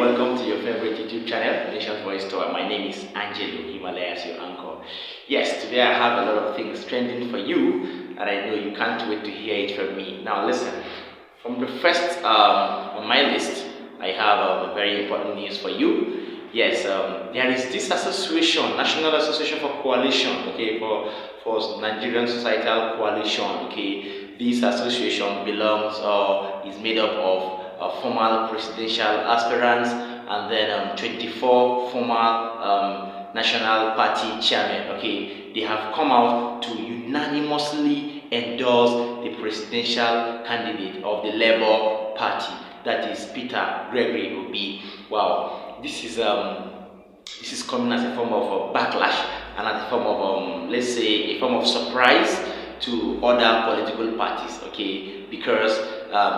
welcome to your favorite YouTube channel, Nation's Voice Tour. My name is Angelo Himalayas, your anchor. Yes, today I have a lot of things trending for you, and I know you can't wait to hear it from me. Now listen, from the first on my list, I have a very important news for you. Yes, there is this association, National Association for Coalition, okay, for Nigerian Societal Coalition, okay. This association belongs or is made up of former presidential aspirants and then 24 former national party chairmen. Okay, they have come out to unanimously endorse the presidential candidate of the Labour Party, that is Peter Gregory Obi. Wow, this is coming as a form of a backlash and as a form of let's say a form of surprise to other political parties, okay, because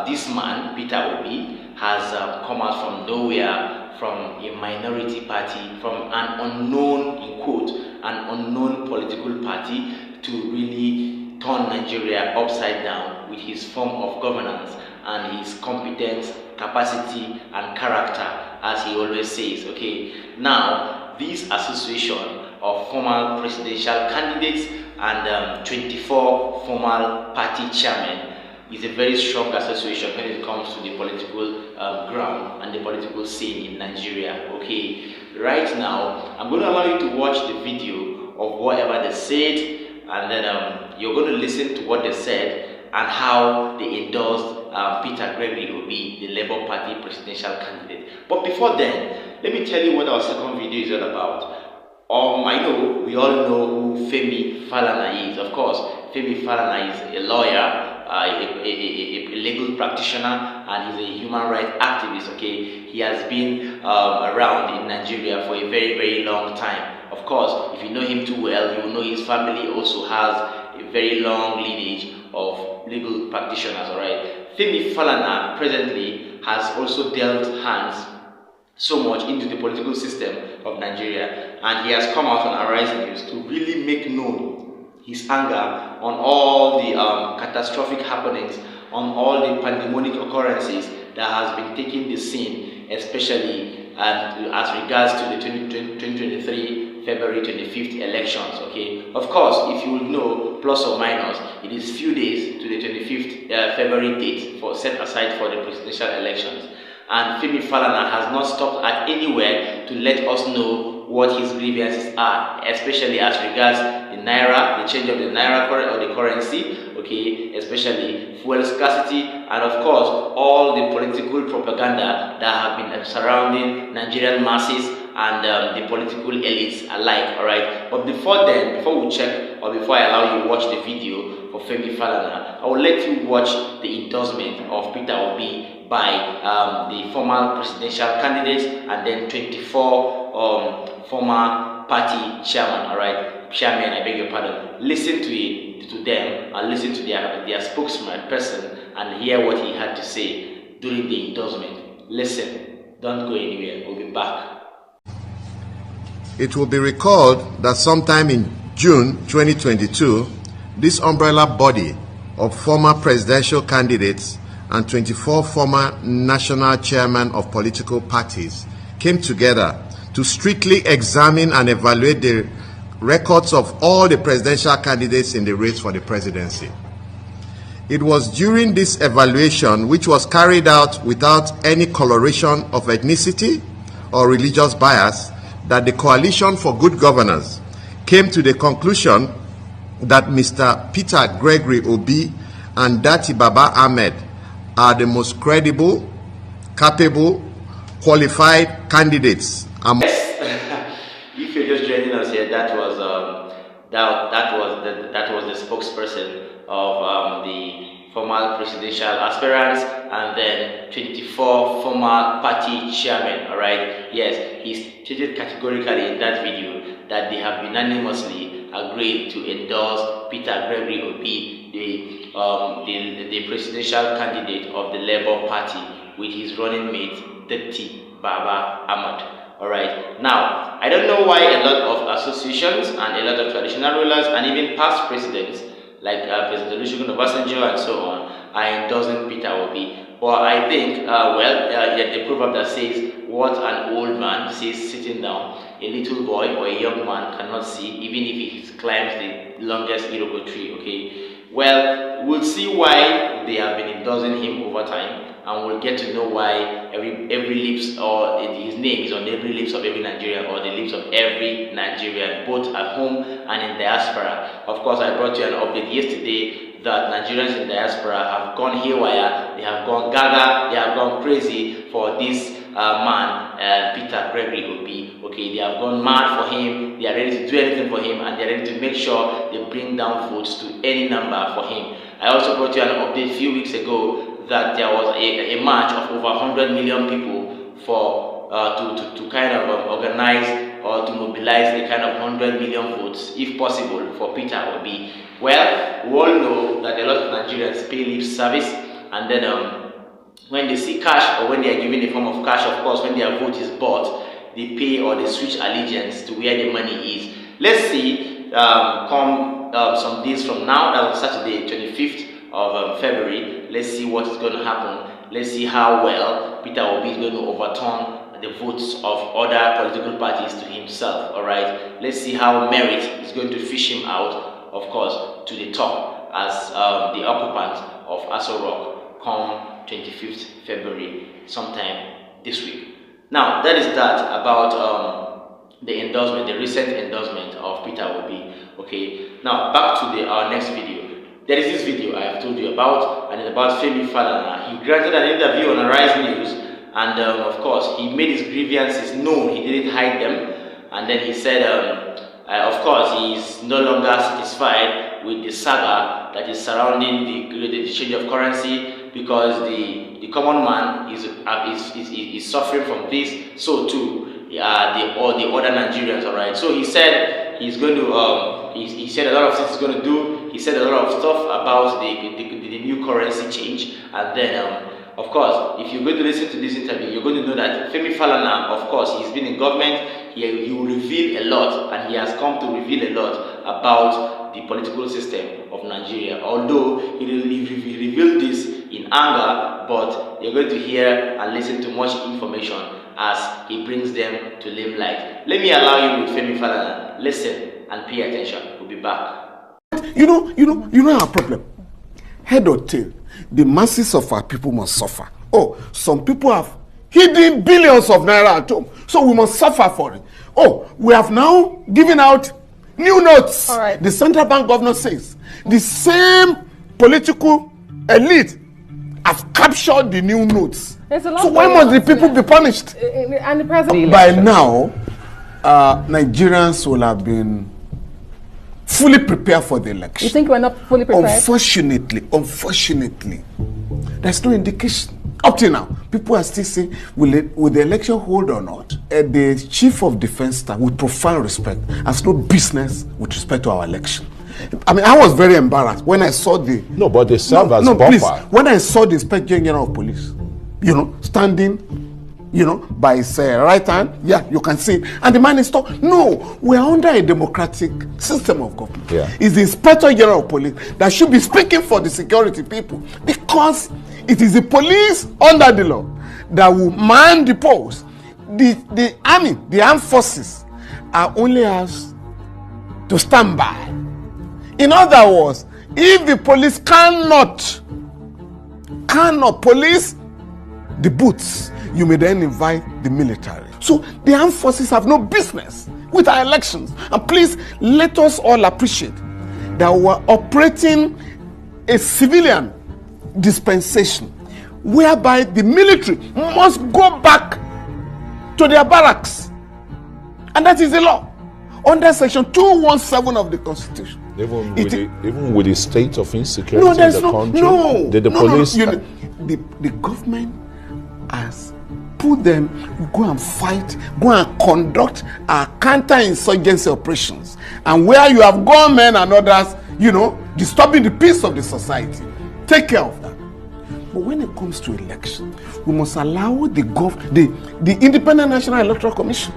this man, Peter Obi, has come out from nowhere, from a minority party, from an unknown, in quote, an unknown political party, to really turn Nigeria upside down with his form of governance and his competence, capacity, and character, as he always says, okay. Now, this association of former presidential candidates and 24 former party chairmen is a very strong association when it comes to the political ground and the political scene in Nigeria. Okay, right now I'm going to allow you to watch the video of whatever they said, and then you're going to listen to what they said and how they endorsed Peter Gregory Obi, the Labour Party presidential candidate. But before then, let me tell you what our second video is all about. I know we all know who Femi Falana is. Of course, Femi Falana is a lawyer, a legal practitioner, and he's a human rights activist. Okay, he has been around in Nigeria for a very, very long time. Of course, if you know him too well, you will know his family also has a very long lineage of legal practitioners. All right, Femi Falana presently has also dealt hands so much into the political system of Nigeria, and he has come out on Arise News to really make known his anger on all the catastrophic happenings, on all the pandemonic occurrences that has been taking the scene, especially as regards to the 2023 February 25th elections. Okay, of course, if you would know, plus or minus, it is few days to the 25th February date set aside for the presidential elections. And Femi Falana has not stopped at anywhere to let us know what his grievances are, especially as regards the naira, the change of the naira or the currency, okay, especially fuel scarcity, and of course all the political propaganda that have been surrounding Nigerian masses and the political elites alike. All right, but before we check, or before I allow you to watch the video for Femi Falana, I will let you watch the endorsement of Peter Obi by the former presidential candidates and then 24 former party chairman. All right, chairman, I beg your pardon. Listen to them and listen to their spokesman person and hear what he had to say during the endorsement. Listen, don't go anywhere. We'll be back. It will be recalled that sometime in June 2022, this umbrella body of former presidential candidates and 24 former national chairmen of political parties came together to strictly examine and evaluate the records of all the presidential candidates in the race for the presidency. It was during this evaluation, which was carried out without any coloration of ethnicity or religious bias, that the Coalition for Good Governance came to the conclusion that Mr. Peter Gregory Obi and Dati Baba Ahmed are the most credible, capable, qualified candidates. Yes. If you're just joining us here, that was the spokesperson of the former presidential aspirants and then 24 former party chairmen. All right. Yes, he stated categorically in that video that they have unanimously agreed to endorse Peter Gregory Obi, the presidential candidate of the Labour Party, with his running mate, Dati Baba Ahmed. Alright, now, I don't know why a lot of associations and a lot of traditional rulers and even past presidents like President Olusegun Obasanjo and so on are endorsing Peter Obi. But I think, the proverb that says, what an old man sees sitting down, a little boy or a young man cannot see, even if he climbs the longest Iroko tree, okay? Well, we'll see why they have been endorsing him over time, and we'll get to know why every lips, or his name is on every lips of every Nigerian, or the lips of every Nigerian, both at home and in diaspora. Of course, I brought you an update yesterday that Nigerians in diaspora have gone haywire, they have gone gaga, they have gone crazy for this man, Peter Gregory Obi. Okay, they have gone mad for him, they are ready to do anything for him, and they are ready to make sure they bring down votes to any number for him. I also brought you an update a few weeks ago that there was a march of over 100 million people for to kind of organize or to mobilize a kind of 100 million votes, if possible, for Peter Obi. Well, we all know that a lot of Nigerians pay lip service, and then when they see cash, or when they are given a form of cash, of course, when their vote is bought, they pay or they switch allegiance to where the money is. Let's see, some days from now, that's on Saturday, 25th of February, let's see what is going to happen. Let's see how well Peter Obi is going to overturn the votes of other political parties to himself. All right, let's see how merit is going to fish him out, of course, to the top as the occupant of Aso Rock come 25th February, sometime this week. Now, that is that about the endorsement, the recent endorsement of Peter Obi. Okay, now back to our next video. There is this video I have told you about, and it's about Femi Falana. He granted an interview on Arise News, and of course, he made his grievances known. He didn't hide them, and then he said, of course, he is no longer satisfied with the saga that is surrounding the change of currency, because the common man is suffering from this. So too, the other Nigerians. All right. So he said he's going to. He said a lot of things he's going to do. He said a lot of stuff about the new currency change, and then. Of course, if you're going to listen to this interview, you're going to know that Femi Falana, of course, he's been in government, he will reveal a lot, and he has come to reveal a lot about the political system of Nigeria. Although he revealed this in anger, but you're going to hear and listen to much information as he brings them to limelight. Let me allow you with Femi Falana. Listen and pay attention. We'll be back. You know our problem. Head or tail, the masses of our people must suffer. Oh, some people have hidden billions of naira at home, so we must suffer for it. Oh, we have now given out new notes. All right. The central bank governor says the same political elite have captured the new notes. So why must the people be punished? And the president by now, Nigerians will have been fully prepared for the election. You think we're not fully prepared? Unfortunately, there's no indication. Up till now, people are still saying, will the election hold or not? The chief of defense staff, with profound respect, has no business with respect to our election. I mean, I was very embarrassed when I saw the... No, but they serve as buffer. Please, when I saw the Inspector General of Police, standing, by his right hand, yeah, you can see it. And the man is talking. No, we are under a democratic system of government. Yeah. It's the Inspector General of Police that should be speaking for the security people, because it is the police under the law that will man the post. The army, the armed forces, are only asked to stand by. In other words, if the police cannot police the booths, you may then invite the military. So the armed forces have no business with our elections. And please, let us all appreciate that we're operating a civilian dispensation whereby the military must go back to their barracks. And that is the law. Under section 217 of the Constitution. Even with the state of insecurity in the country, the police... The government has put them, go and fight, go and conduct counter-insurgency operations. And where you have gunmen and others, disturbing the peace of the society, take care of that. But when it comes to election, we must allow the Independent National Electoral Commission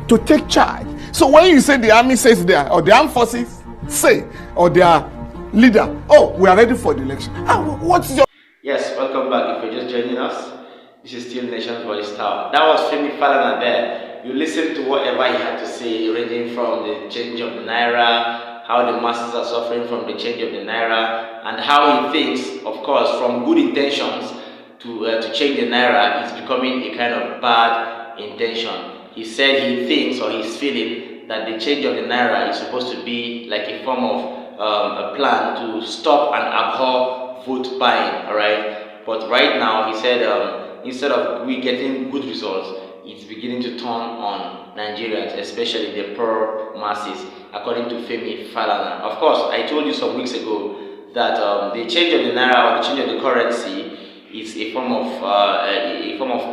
to take charge. So when you say the army says there, or the armed forces say, or their leader, oh, we are ready for the election. What's your... Yes, welcome back. If you're just joining us, this is still Nation's Voice Tower. That was Femi Falana there. You listen to whatever he had to say, ranging from the change of the naira, how the masses are suffering from the change of the naira, and how he thinks, of course, from good intentions to change the naira is becoming a kind of bad intention. He said he thinks, or he's feeling, that the change of the naira is supposed to be like a form of a plan to stop and abhor vote buying, all right? But right now, he said, instead of we getting good results, it's beginning to turn on Nigerians, especially the poor masses, according to Femi Falana. Of course, I told you some weeks ago that the change of the naira or the change of the currency is a form of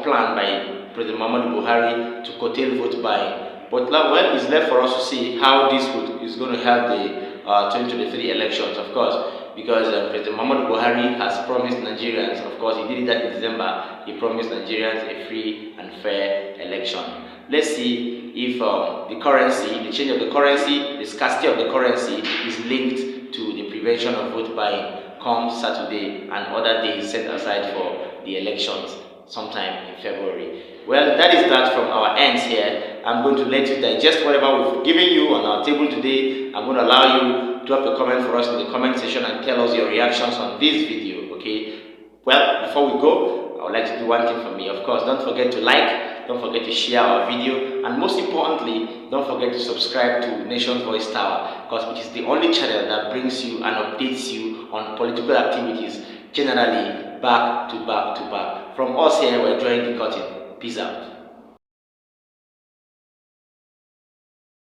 plan by President Muhammadu Buhari to curtail vote buying. But well, it's left for us to see how this is going to help the 2023 elections, of course, because President Muhammadu Buhari has promised Nigerians, of course, he did that in December, he promised Nigerians a free and fair election. Let's see if the currency, the change of the currency, the scarcity of the currency is linked to the prevention of vote buying come Saturday and other days set aside for the elections sometime in February. Well, that is that from our ends here. I'm going to let you digest whatever we've given you on our table today. I'm going to allow you to drop a comment for us in the comment section and tell us your reactions on this video, okay? Well, before we go, I would like to do one thing for me. Of course, don't forget to like, don't forget to share our video, and most importantly, don't forget to subscribe to Nation's Voice Tower, because it is the only channel that brings you and updates you on political activities, generally back to back to back. From us here, we're drawing the curtain. Peace out.